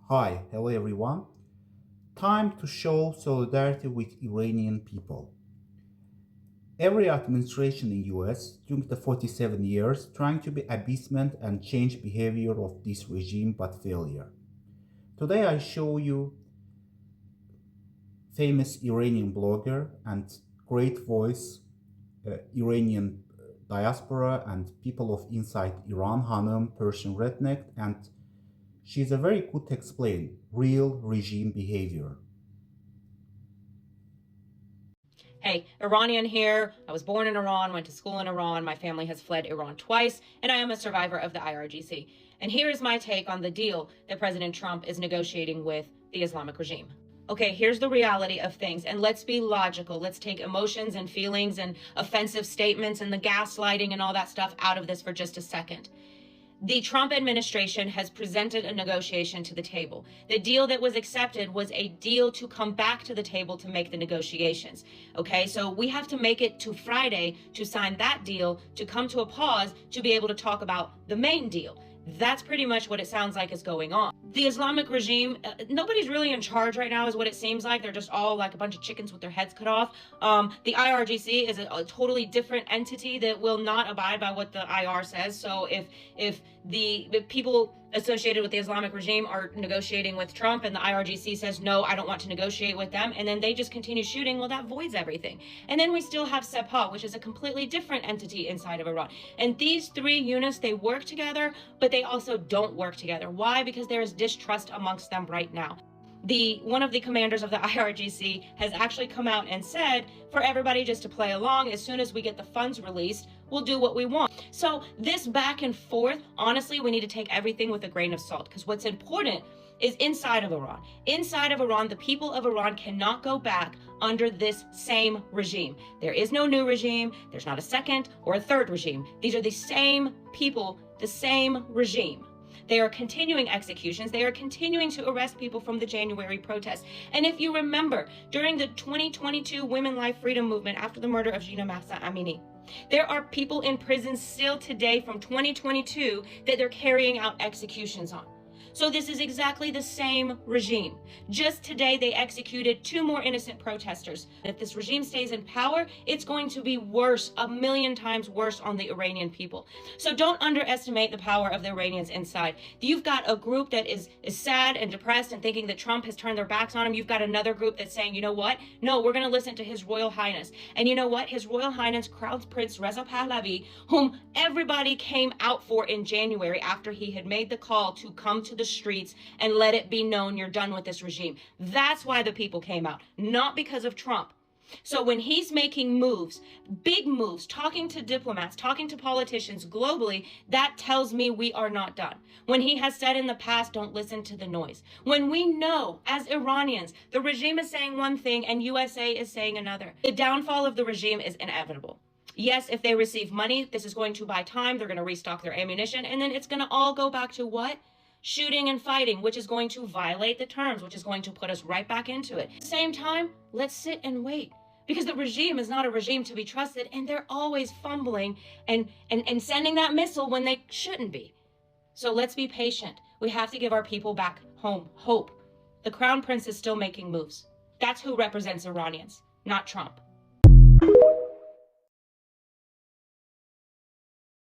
Hi, hello everyone. Time to show solidarity with Iranian people. Every administration in US during the 47 years trying to be appeasement and change behavior of this regime but failure. Today I show you famous Iranian blogger and great voice Iranian diaspora and people of Inside Iran, Xanim, Persian Rednek, and she's a very good to explain real regime behavior. Hey, Iranian here. I was born in Iran, went to school in Iran. My family has fled Iran twice, and I am a survivor of the IRGC. And here is my take on the deal that President Trump is negotiating with the Islamic regime. Okay, here's the reality of things, and let's be logical. Let's take emotions and feelings and offensive statements and the gaslighting and all that stuff out of this for just a second. The Trump administration has presented a negotiation to the table. The deal that was accepted was a deal to come back to the table to make the negotiations. Okay, so we have to make it to Friday to sign that deal, to come to a pause, to be able to talk about the main deal. That's pretty much what it sounds like is going on. The Islamic regime, nobody's really in charge right now is what it seems like. They're just all like a bunch of chickens with their heads cut off. The IRGC is a totally different entity that will not abide by what the IR says. So if the people associated with the Islamic regime are negotiating with Trump and the IRGC says, no, I don't want to negotiate with them, and then they just continue shooting, well, that voids everything. And then we still have Sepah, which is a completely different entity inside of Iran. And these three units, they work together, but they also don't work together. Why? Because there is distrust amongst them right now. One of the commanders of the IRGC has actually come out and said for everybody just to play along. As soon as we get the funds released, we'll do what we want. So this back and forth, honestly, we need to take everything with a grain of salt, because what's important is inside of Iran. Inside of Iran, the people of Iran cannot go back under this same regime. There is no new regime. There's not a second or a third regime. These are the same people, the same regime. They are continuing executions. They are continuing to arrest people from the January protests. And if you remember, during the 2022 Women Life Freedom Movement after the murder of Gina Mahsa Amini, there are people in prison still today from 2022 that they're carrying out executions on. So this is exactly the same regime. Just today, they executed 2 more innocent protesters. If this regime stays in power, it's going to be worse, a million times worse on the Iranian people. So don't underestimate the power of the Iranians inside. You've got a group that is sad and depressed and thinking that Trump has turned their backs on him. You've got another group that's saying, you know what? No, we're going to listen to His Royal Highness. And you know what? His Royal Highness, Crown Prince Reza Pahlavi, whom everybody came out for in January after he had made the call to come to the streets and let it be known you're done with this regime. That's why the people came out, not because of Trump. So when he's making moves, big moves, talking to diplomats, talking to politicians globally, that tells me we are not done. When he has said in the past, don't listen to the noise. When we know, as Iranians, the regime is saying one thing and USA is saying another. The downfall of the regime is inevitable. Yes, if they receive money, this is going to buy time. They're going to restock their ammunition, and then it's going to all go back to what? Shooting and fighting, which is going to violate the terms, which is going to put us right back into it. At the same time, let's sit and wait, because the regime is not a regime to be trusted, and they're always fumbling and sending that missile when they shouldn't be. So let's be patient. We have to give our people back home hope. The Crown Prince is still making moves. That's who represents Iranians, not Trump.